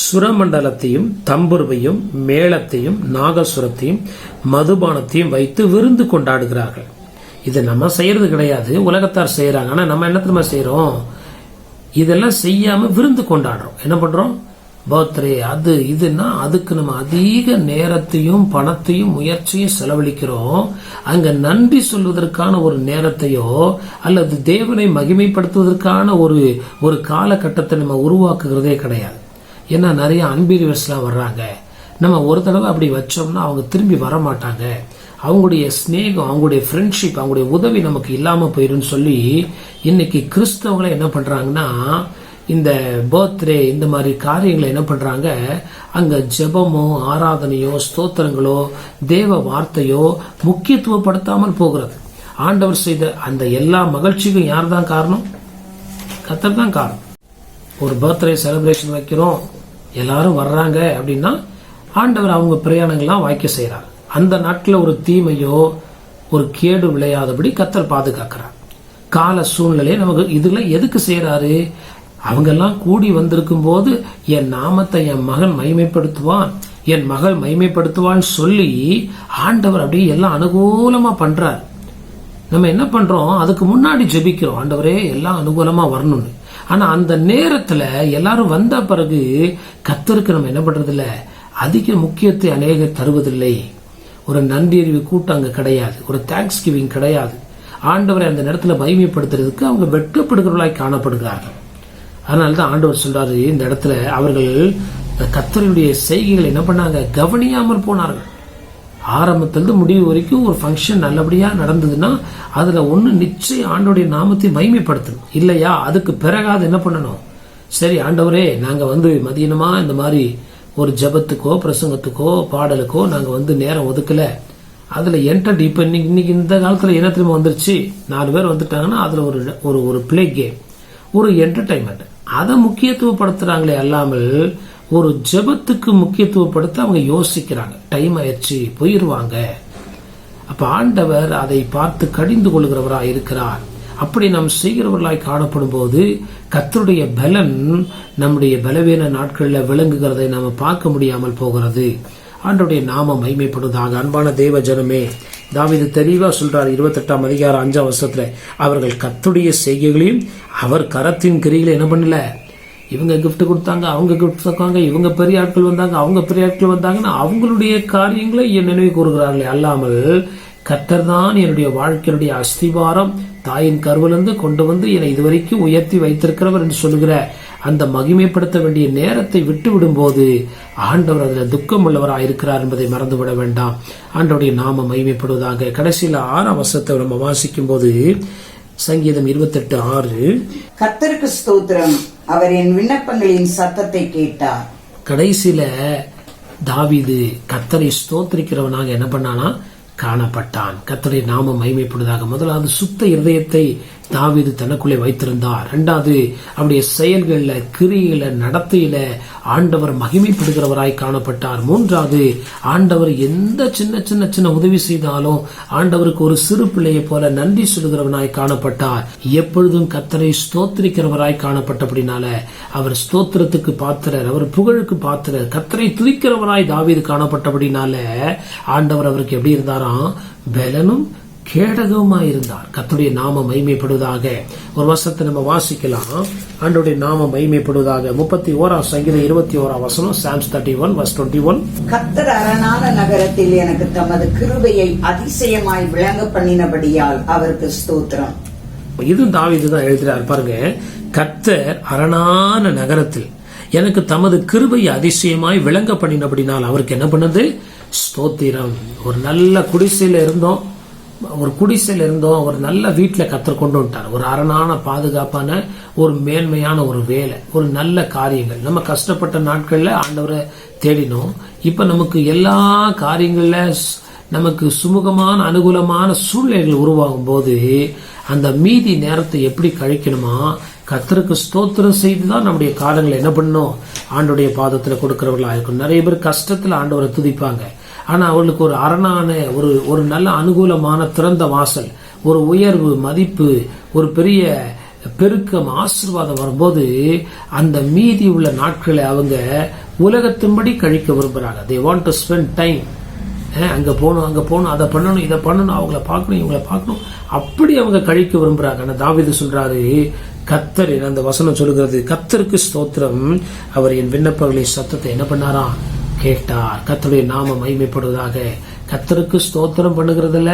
சுரமண்டலத்தையும் தம்புருவையும் மேளத்தையும் நாகசுரத்தையும் மதுபானத்தையும் வைத்து விருந்து கொண்டாடுகிறார்கள். இது நம்ம செய்யறது கிடையாது, உலகத்தார் செய்யறாங்க. ஆனா நம்ம என்ன தெரியுமா செய்யறோம்? இதெல்லாம் செய்யாம விருந்து கொண்டாடுறோம். என்ன பண்றோம்? பர்த்டே அது இதுன்னா அதுக்கு நம்ம அதிக நேரத்தையும் பணத்தையும் முயற்சியும் செலவழிக்கிறோம். அங்க நன்றி சொல்வதற்கான ஒரு நேரத்தையோ அல்லது தேவனை மகிமைப்படுத்துவதற்கான ஒரு காலகட்டத்தை நம்ம உருவாக்குகிறதே கிடையாது. ஏன்னா நிறைய அன்பிலிவர்ஸ்லாம் வர்றாங்க. நம்ம ஒரு தடவை அப்படி வச்சோம்னா அவங்க திரும்பி வர மாட்டாங்க. அவங்களுடைய ஸ்நேகம், அவங்களுடைய ஃப்ரெண்ட்ஷிப், அவங்களுடைய உதவி நமக்கு இல்லாம போயிடும் சொல்லி இன்னைக்கு கிறிஸ்தவங்களை என்ன பண்றாங்கன்னா, இந்த பர்த்டே இந்த மாதிரி காரியங்களை என்ன பண்றாங்க, அங்க ஜெபமோ ஆராதனையோ ஸ்தோத்திரங்களோ தேவ வார்த்தையோ முக்கியத்துவப்படுத்தாமல் போகிறது. ஆண்டவர் செய்த அந்த எல்லா மகிழ்ச்சிக்கும் யார் தான் காரணம்? கர்த்தர் தான் காரணம். ஒரு பர்த்டே செலிப்ரேஷன் வைக்கிறோம், எல்லாரும் வர்றாங்க அப்படின்னா ஆண்டவர் அவங்க பிரயாணங்கள்லாம் வாய்க்க செய்யறார். அந்த நாட்டில் ஒரு தீமையோ ஒரு கேடு விளையாதபடி கர்த்தர் பாதுகாக்கிறார். கால சூழ்நிலையை நமக்கு இதுல எதுக்கு செய்யறாரு? அவங்க எல்லாம் கூடி வந்திருக்கும் போது என் நாமத்தை என் மகன் மகிமைப்படுத்துவான், என் மகள் மகிமைப்படுத்துவான்னு சொல்லி ஆண்டவர் அப்படியே எல்லாம் அனுகூலமா பண்றார். நம்ம என்ன பண்றோம்? அதுக்கு முன்னாடி ஜெபிக்கிறோம், ஆண்டவரே எல்லாம் அனுகூலமா வரணும்னு. ஆனா அந்த நேரத்துல எல்லாரும் வந்த பிறகு கர்த்தருக்கு நம்ம என்ன பண்றது இல்ல, அதிக முக்கியத்தை அநேகர் தருவதில்லை. ஒரு நன்றியறிவு கூட்டம் அங்க கிடையாது, ஒரு தேங்க்ஸ் கிவிங் கிடையாது. ஆண்டவரை அந்த நேரத்துல மகிமைப்படுத்துறதுக்கு அவங்க வெட்கப்படுகிறவர்களாய் காணப்படுகிறார்கள். அதனாலதான் ஆண்டவர் சொல்றாரு இந்த இடத்துல, அவர்கள் கர்த்தருடைய செய்கைகளை என்ன பண்ணாங்க, கவனியாமல் போனார்கள். ஆரம்பத்திலிருந்து முடிவு வரைக்கும் ஒரு ஃபங்க்ஷன் நல்லபடியா நடந்ததுன்னா அதுல ஒண்ணு நிச்சயம் ஆண்டவருடைய நாமத்தை மகிமைப்படுத்தணும். இல்லையா அதுக்கு பிறகாது என்ன பண்ணணும், சரி ஆண்டவரே நாங்க மதியனமா இந்த மாதிரி ஒரு ஜபத்துக்கோ பிரசங்கத்துக்கோ பாடலுக்கோ நாங்க நேரம் ஒதுக்கல, அதுல என்டர் இப்ப இன்னைக்கு இந்த காலத்துல என்ன திரும்ப வந்துருச்சு, 4 பேர் வந்துட்டாங்கன்னா அதுல ஒரு பிளே கேம், ஒரு என்டர்டைன்மெண்ட், அதை முக்கியத்துவப்படுத்துறாங்களே அல்லாமல் ஒரு ஜெபத்துக்கு முக்கியத்துவப்படுத்த அவங்க யோசிக்கிறாங்க. டைம் ஆயிடுச்சு போயிருவாங்க. அப்ப ஆண்டவர் அதை பார்த்து கடிந்து கொள்கிறவராய் இருக்கிறார். அப்படி நாம் செய்கிறவர்களாய் காணப்படும் போது கர்த்தருடைய பலன் நம்முடைய பலவீன நாட்களில் விளங்குகிறதை நாம பார்க்க முடியாமல் போகிறது. ஆண்டவருடைய நாமம் மகிமைப்படுவதாக. அன்பான தேவ ஜனமே, தாவீது தெளிவா சொல்றார் 28ஆம் அதிகாரம் 5ஆம் வசனத்துல, அவர்கள் கர்த்தருடைய செய்கைகளையும் அவர் கரத்தின் கிரிகளை என்ன பண்ணல, இவங்க கிஃப்ட் கொடுத்தாங்க, அவங்க கிஃப்ட் கொடுத்தாங்க, இவங்க பெரிய ஆட்கள் வந்தாங்க, அவங்க பெரிய ஆட்கள் வந்தாங்கன்னா அவங்களுடைய காரியங்களை என் நினைவு கூறுகிறார்களே அல்லாமல் கர்த்தர் தான் என்னுடைய வாழ்க்கையுடைய அஸ்திவாரம், தாயின் கருவிலிருந்து கொண்டு வந்து என்னை இதுவரைக்கும் உயர்த்தி வைத்திருக்கிறவர் என்று சொல்லுகிற அந்த மகிமைப்படுத்த வேண்டிய நேரத்தை விட்டு விடும் போது ஆண்டவர் அதில் துக்கம் உள்ளவராக இருக்கிறார் என்பதை மறந்துவிட வேண்டாம். ஆண்டவருடைய நாம மகிமைப்படுவதாக. கடைசியில் 6ஆம் வசனத்தை நம்ம வாசிக்கும் போது சங்கீதம் 28:6, கர்த்தருக்கு ஸ்தோத்திரம், அவர் என் விண்ணப்பங்களின் சத்தத்தை கேட்டார். கடைசியில தாவீது கர்த்தரை ஸ்தோத்திரிக்கிறவனாக என்ன பண்ணானா காணப்பட்டான். கர்த்தருடைய நாமம் மகிமைப்படுவதாக. முதலாவது சுத்த இருதயத்தை தாவீது தனக்குள்ளே வைத்திருந்தார். இரண்டாவது அவருடைய செயல்கள்ல, கிரியையில, நடத்தையில ஆண்டவர் மகிமைப்படுகிறவராய் காணப்பட்டார். மூன்றாவது ஆண்டவர் எந்த சின்ன சின்ன சின்ன உதவி செய்தாலும் ஆண்டவருக்கு ஒரு சிறு பிள்ளையை போல நன்றி சொல்லுகிறவனாய் காணப்பட்டார். எப்பொழுதும் கர்த்தரை ஸ்தோத்திரிக்கிறவராய் காணப்பட்டபடினால அவர் ஸ்தோத்திரத்துக்கு பாத்திரர், அவர் புகழுக்கு பாத்திரர், கர்த்தரை துதிக்கிறவராய் தாவீது காணப்பட்டபடினால ஆண்டவர் அவருக்கு எப்படி இருந்தாராம்? பலனும் கேடகமாயிருந்தார். கர்த்தருடைய நாமம் மகிமைப்படுவதாக. ஒரு வசனத்தை நம்ம வாசிக்கலாம். ஆண்டவருடைய நாமம் மகிமைப்படுவதாக. 31 சங்கீதம் 21 வசனம், Psalms 31 verse 21. கர்த்தர் அரணான நகரத்தில் எனக்கு தமது கிருபையை அதிசயமாய் விளங்க பண்ணினபடியால் அவருக்கு ஸ்தோத்திரம். இது தாவீது தான் எழுதுறார் பாருங்க. கர்த்தர் அரணான நகரத்தில் எனக்கு தமது கிருபையை அதிசயமாய் விளங்க பண்ணினபடினால் அவருக்கு என்ன பண்ணது? ஸ்தோத்திரம். ஒரு நல்ல குடிசையில இருந்தோம், ஒரு நல்ல வீட்டுல கர்த்தர் கொண்டு வந்துட்டார். ஒரு அரணான பாதுகாப்பான ஒரு மேன்மையான ஒரு வேலை, ஒரு நல்ல காரியங்கள். நம்ம கஷ்டப்பட்ட நாட்கள்ல ஆண்டவரை தேடினோம். இப்ப நமக்கு எல்லா காரியங்கள்ல நமக்கு சுமூகமான அனுகூலமான சூழ்நிலைகள் உருவாகும் போது அந்த மீதி நேரத்தை எப்படி கழிக்கணுமா? கர்த்தருக்கு ஸ்தோத்திரம் செய்துதான் நம்முடைய காலங்களை என்ன பண்ணணும்? ஆண்டோடைய பாதத்துல கொடுக்கிறவர்களா இருக்கும். நிறைய பேர் கஷ்டத்துல ஆண்டவரை துதிப்பாங்க. ஆனா அவர்களுக்கு ஒரு அரணான ஒரு நல்ல அனுகூலமான திறந்த வாசல், ஒரு உயர்வு, மதிப்பு, ஒரு பெரிய பெருக்கம், ஆசீர்வாதம் வரும்போது அந்த மீதி உள்ள நாட்களை அவங்க உலகத்தின்படி கழிக்க விரும்புறாங்க. they want to spend time. அங்க போகணும், அதை பண்ணணும், இதை பண்ணணும், அவங்கள பார்க்கணும், இவங்களை பார்க்கணும், அப்படி அவங்க கழிக்க விரும்புறாங்க. ஆனா தாவீது சொல்றாரு, கர்த்தர், அந்த வசனம் சொல்லுகிறது, கர்த்தருக்கு ஸ்தோத்திரம், அவர் என் விண்ணப்பங்களின் சத்தத்தை என்ன பண்ணாராம்? கேட்டார். கர்த்தருடைய நாமம் மகிமைப்படுவதாக. கர்த்தருக்கு ஸ்தோத்திரம் பண்ணுகிறதுல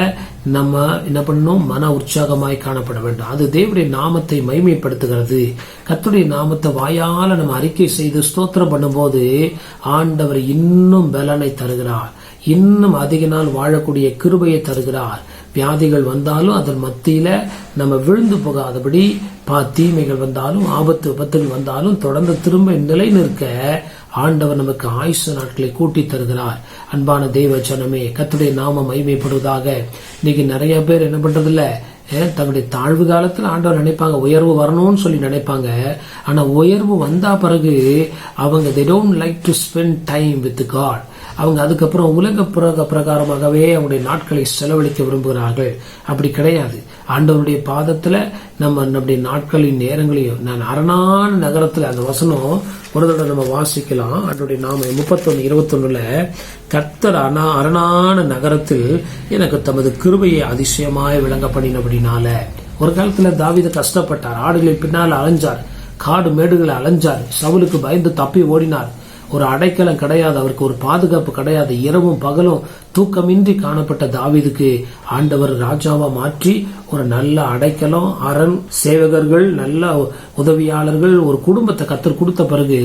நம்ம என்ன பண்ணணும்? மன உற்சாகமாய் காணப்பட வேண்டும். அது தேவனுடைய நாமத்தை மகிமைப்படுத்துகிறது. கர்த்தருடைய நாமத்தை வாயால நம்ம அறிக்கை செய்து ஸ்தோத்திரம் பண்ணும்போது ஆண்டவர் இன்னும் பலனை தருகிறார், இன்னும் அதிக நாள் வாழக்கூடிய கிருபையை தருகிறார். வியாதிகள் வந்தாலும் அதன் மத்தியில நம்ம விழுந்து போகாதபடி, தீமைகள் வந்தாலும், ஆபத்து விபத்துகள் வந்தாலும் தொடர்ந்து திரும்ப நிலை நிற்க ஆண்டவர் நமக்கு ஆயுசு நாட்களை கூட்டி தருகிறார். அன்பான தெய்வ ஜனமே, கர்த்தருடைய நாமம் மகிமைப்படுவதாக. இன்னைக்கு நிறைய பேர் என்ன பண்றது இல்ல, தங்களுடைய தாழ்வு காலத்துல ஆண்டவர் நினைப்பாங்க உயர்வு வரணும்னு சொல்லி நினைப்பாங்க. ஆனா உயர்வு வந்தா பிறகு அவங்க they don't like to spend time with God. அவங்க அதுக்கப்புறம் உலக பிரகாரமாகவே அவங்களுடைய நாட்களை செலவழிக்க விரும்புகிறார்கள். அப்படி கிடையாது. ஆண்டவருடைய பாதத்துல நம்முடைய நாட்களின் நேரங்களையும், நான் அரணான நகரத்துல, அந்த வசனம் ஒரு தடவை நம்ம வாசிக்கலாம். ஆண்டவருடைய நாம 31:21 கர்த்தர் அரணான நகரத்தில் எனக்கு தமது கிருபையை அதிசயமாய் விளங்க பண்ணினபடினால. ஒரு காலத்துல தாவீது கஷ்டப்பட்டார். ஆடுகளை பின்னால் அலைஞ்சார், காடு மேடுகளை அலைஞ்சார், சவுலுக்கு பயந்து தப்பி ஓடினார். ஒரு அடைக்கலம் கிடையாது, அவருக்கு ஒரு பாதுகாப்பு கிடையாது. இரவும் பகலும் தூக்கமின்றி காணப்பட்ட தாவீதுக்கு ஆண்டவர் ராஜாவா மாற்றி ஒரு நல்ல அடைக்கலம், அரண், சேவகர்கள், நல்ல உதவியாளர்கள், ஒரு குடும்பத்தை கர்த்தர் கொடுத்த பிறகு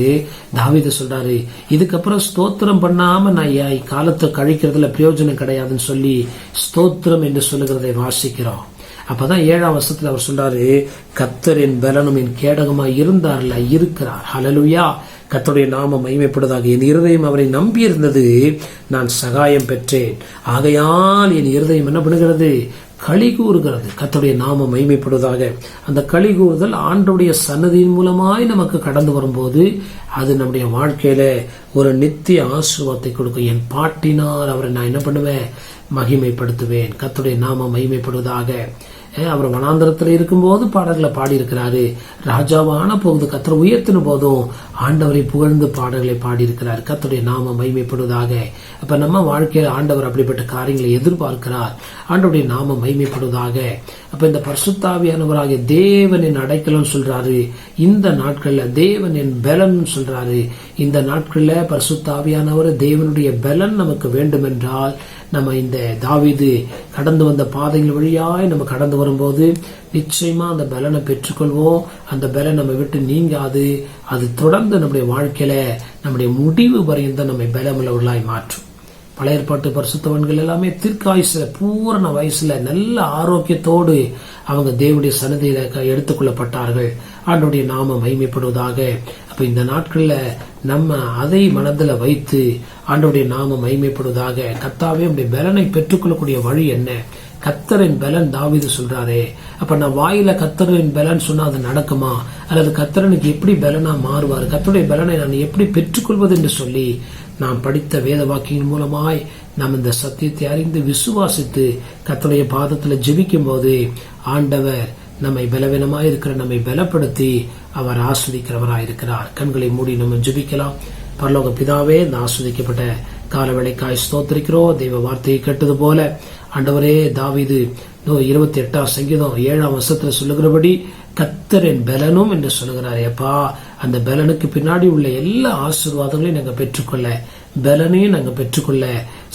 தாவீது சொல்றாரு, இதுக்கப்புறம் ஸ்தோத்திரம் பண்ணாம நான் காலத்தை கழிக்கிறதுல பிரயோஜனம் கிடையாதுன்னு சொல்லி ஸ்தோத்திரம் என்று சொல்லுகிறதை வாசிக்கிறோம். அப்பதான் 7ஆம் வசனத்துல அவர் சொல்றாரு, கர்த்தர் என் பலனும் என் கேடகமா இருந்தார்ல, இருக்கிறார். ஹல்லேலூயா. கர்த்தருடைய நாமம் மகிமைப்படுவதாக. என் இருதயம் அவரை நம்பி இருந்தது, நான் சகாயம் பெற்றேன். ஆகையால் என் இருதயம் என்ன பண்ணுகிறது? களி கூறுகிறது. கர்த்தருடைய நாமம் மகிமைப்படுவதாக. அந்த களி கூறுதல் ஆண்டவருடைய சன்னதியின் மூலமாய் நமக்கு கடந்து வரும்போது அது நம்முடைய வாழ்க்கையில ஒரு நித்திய ஆசீர்வாதத்தை கொடுக்கும். என் பாட்டினால் அவரை நான் என்ன பண்ணுவேன்? மகிமைப்படுத்துவேன். கர்த்தருடைய நாமம் மகிமைப்படுவதாக. அவர் வனாந்தரத்தில் இருக்கும்போது பாடல்களை பாடி இருக்கிறாரு. ராஜாவான போது கர்த்தர் உயர்த்தின போதும் ஆண்டவரை புகழ்ந்து பாடல்களை பாடி இருக்கிறார். கர்த்தருடைய நாமம் மகிமைப்படுவதாக. அப்ப நம்ம வாழ்க்கையில் ஆண்டவர் அப்படிப்பட்ட காரியங்களை எதிர்பார்க்கிறார். ஆண்டவருடைய நாமம் மகிமைப்படுவதாக. அப்ப இந்த பரிசுத்தாவியானவராகிய தேவனின் அடைக்கலம் சொல்றாரு. இந்த நாட்கள்ல தேவன் என் பலன் சொல்றாரு. இந்த நாட்கள்ல பரிசுத்தாவியானவர் தேவனுடைய பலன் நமக்கு வேண்டும் என்றால் நம்ம இந்த தாவீது கடந்து வந்த பாதைகள் வழியாய் நம்ம கடந்து வரும்போது நிச்சயமா அந்த பலனை பெற்றுக்கொள்வோம். அந்த பலன் நம்ம விட்டு நீங்காது. அது தொடர்ந்து நம்முடைய வாழ்க்கையில நம்முடைய முடிவு வரையும் நம்மை பலமுள்ளவர்களாய் மாற்றும். பழைய ஏற்பாட்டு பரிசுத்தவான்கள் எல்லாமே தீர்க்காயுசுல, பூரண வயசுல நல்ல ஆரோக்கியத்தோடு அவங்க தேவனுடைய சன்னதியில எடுத்துக்கொள்ளப்பட்டார்கள். ஆண்டவருடைய நாமம் மகிமைப்படுவதாக. அப்ப இந்த நாட்கள்ல நம்ம அதை மனதில் வைத்து ஆண்டவருடைய நாம மகிமைப்படுவதாக. கர்த்தாவே உடைய பலனை பெற்றுக்கொள்ளக்கூடிய வழி என்ன? கர்த்தரின் பலன் தாவீது சொல்றாரே. அப்ப நான் வாயில கர்த்தரின் பலன் சொன்னா அது நடக்குமா? அல்லது கர்த்தரனுக்கு எப்படி பலனா மாறுவார்? கர்த்தருடைய பலனை நான் எப்படி பெற்றுக்கொள்வது என்று சொல்லி நாம் படித்த வேத வாக்கியின் மூலமாய் நாம் இந்த சத்தியத்தை அறிந்து விசுவாசித்து கர்த்தருடைய பாதத்துல ஜெபிக்கும் போது ஆண்டவர் நம்மை பலவீனமாய் இருக்கிற நம்மை பலப்படுத்தி அவர் ஆஸ்வதிக்கிறவராயிருக்கிறார். கண்களை மூடி நம்ம ஜெபிக்கலாம். பரலோக பிதாவே, இந்த ஆஸ்வதிக்கப்பட்ட காலவேளைக்காய் ஸ்தோத்திரிக்கிறோம். தெய்வ வார்த்தையை கேட்டது போல ஆண்டவரே, தாவீது 28 சங்கீதம் 7ஆம் வசனத்துல சொல்லுகிறபடி கர்த்தரின் பலனும் என்று சொல்லுகிறாரே. அப்பா, அந்த பலனுக்கு பின்னாடி உள்ள எல்லா ஆசீர்வாதங்களையும் நாங்கள் பெற்றுக்கொள்ள, பலனையும் நாங்கள் பெற்றுக்கொள்ள,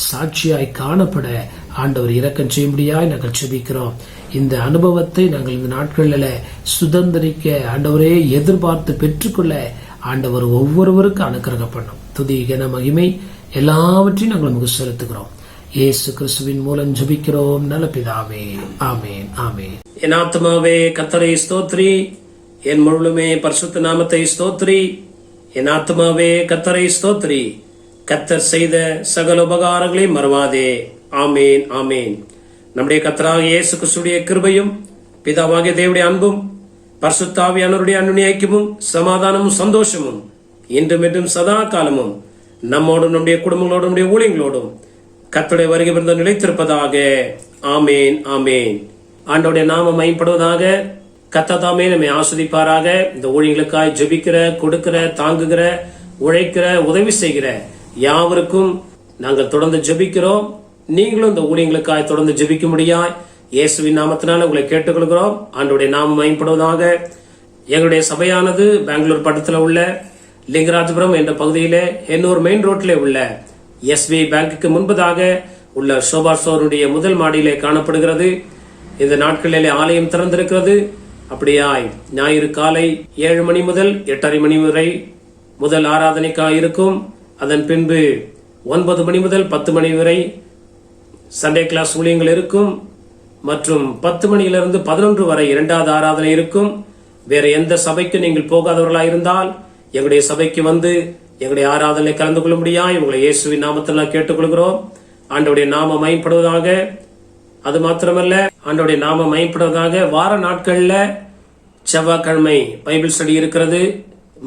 சாட்சியாய் காணப்பட ஆண்டவர் இரக்கம் செய்யும்படியாய் நாங்கள் செபிக்கிறோம். இந்த அனுபவத்தை நாங்கள் இந்த நாட்களில் சுதந்திரிக்க ஆண்டவரே எதிர்பார்த்து பெற்றுக்கொள்ள ஆண்டவர் ஒவ்வொருவருக்கு அனுக்கிரகம் பண்ணும். துதி கன மகிமை எல்லாவற்றையும் நாங்கள் நமக்கு செலுத்துகிறோம். இயேசு கிறிஸ்துவின் மூலம் ஜெபிக்கிறோம் நல்ல பிதாவே, ஆமேன், ஆமேன். என் ஆத்மாவே கர்த்தரை ஸ்தோத்ரி, என் முழுமே பரிசுத்த நாமத்தை ஸ்தோத்ரி. என் ஆத்மாவே கர்த்தரை ஸ்தோத்ரி, கர்த்தர் செய்த சகல உபகாரங்களை மறவாதே. ஆமேன், ஆமேன். நம்முடைய கர்த்தராகிய இயேசு கிறிஸ்துவின் கிருபையும் பிதாவாகிய தேவனுடைய அன்பும் பரிசுத்த ஆவியானவருடைய அன்பின் ஐக்கியமும் சமாதானமும் சந்தோஷமும் இன்றும் என்றும் சதா காலமும் நம்மோடும் நம்முடைய குடும்பங்களோடும் நம்முடைய ஊழியங்களோடும் கர்த்தருடைய வருகை பிறந்த நிலைத்திருப்பதாக. ஆமேன், ஆமேன். ஆண்டவருடைய நாமம் மகிமைப்படுவதாக. கர்த்தர் தாமே நம்மை ஆஸ்வதிப்பாராக. இந்த ஊழியங்களுக்காய் ஜெபிக்கிற, கொடுக்கிற, தாங்குகிற, உழைக்கிற, உதவி செய்கிற யாவருக்கும் நாங்கள் தொடர்ந்து ஜெபிக்கிறோம். நீங்களும் இந்த ஊழியங்களுக்காய் தொடர்ந்து ஜெபிக்க முடியாய் இயேசுவின் நாமத்தினால உங்களை கேட்டுக்கொள்கிறோம். ஆண்டவருடைய நாமம் மகிமைப்படுவதாக. எங்களுடைய சபையானது பெங்களூர் பட்டத்தில் உள்ள லிங்கராஜபுரம் என்ற பகுதியிலே எண்ணூர் மெயின் ரோட்டிலே உள்ள எஸ்பி பேங்குக்கு முன்பதாக உள்ள சோபா ஸ்டோருடைய முதல் மாடியிலே காணப்படுகிறது. இந்த நாட்களிலே ஆலயம் திறந்திருக்கிறது. அப்படியாய் ஞாயிறு காலை 7 மணி முதல் 8:30 மணி வரை முதல் ஆராதனைக்காக இருக்கும். அதன் பின்பு 9 மணி முதல் 10 மணி வரை சண்டே கிளாஸ் ஊழியங்கள் இருக்கும். மற்றும் 10 மணியிலிருந்து 11 வரை 2வது ஆராதனை இருக்கும். வேற எந்த சபைக்கு நீங்கள் போகாதவர்களாக இருந்தால் எங்களுடைய சபைக்கு வந்து எங்களுடைய ஆராதனை கலந்து கொள்ள முடியாது உங்களை இயேசுவின் நாமத்தில் நான் கேட்டுக்கொள்கிறோம். ஆண்டவருடைய நாமம் மகிமைப்படுவதாக. அது மாத்திரமல்ல, ஆண்டவருடைய நாமம் மகிமைப்படுவதாக. வார நாட்கள்ல செவ்வாய்க்கிழமை பைபிள் ஸ்டடி இருக்கிறது.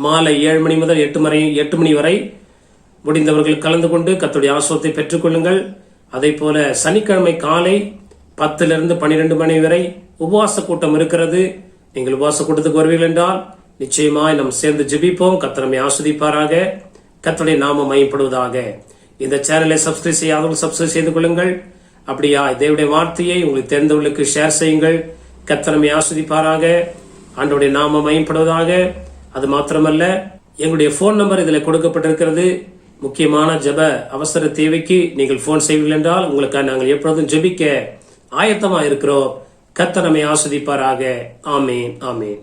மாலை 7 மணி முதல் 8 மணி வரை முடிந்தவர்கள் கலந்து கொண்டு கர்த்தருடைய ஆசீர்வாதத்தை பெற்றுக்கொள்ளுங்கள். அதே போல சனிக்கிழமை காலை 10 to 12 மணி வரை உபவாச கூட்டம் இருக்கிறது. நீங்கள் உபவாச கூட்டத்துக்கு வருவீர்கள் என்றால் நிச்சயமாய் நாம் சேர்ந்து ஜெபிப்போம். கர்த்தர் நம்மை ஆசீர்வதிப்பாராக. கர்த்தருடைய நாமம் மகிமைப்படுவதாக. இந்த சேனலை சப்ஸ்கிரைப் செய்யாதவர்கள் சப்ஸ்கிரைப் செய்து கொள்ளுங்கள். அப்படியா தேவனுடைய வார்த்தையை உங்களுக்கு தெரிந்தவர்களுக்கு ஷேர் செய்யுங்கள். கர்த்தர் நம்மை ஆசீர்வதிப்பாராக. ஆண்டவருடைய நாமம் மகிமைப்படுவதாக. அது மாத்திரமல்ல, எங்களுடைய போன் நம்பர் இதில் கொடுக்கப்பட்டிருக்கிறது. முக்கியமான ஜெப அவசர தேவைக்கு நீங்கள் போன் செய்வீர்கள் என்றால் உங்களுக்கு நாங்கள் எப்பொழுதும் ஜெபிக்க ஆயத்தமா இருக்கிறோம். கர்த்தர் நம்மை ஆசீர்வதிப்பாராக. ஆமேன், ஆமேன்.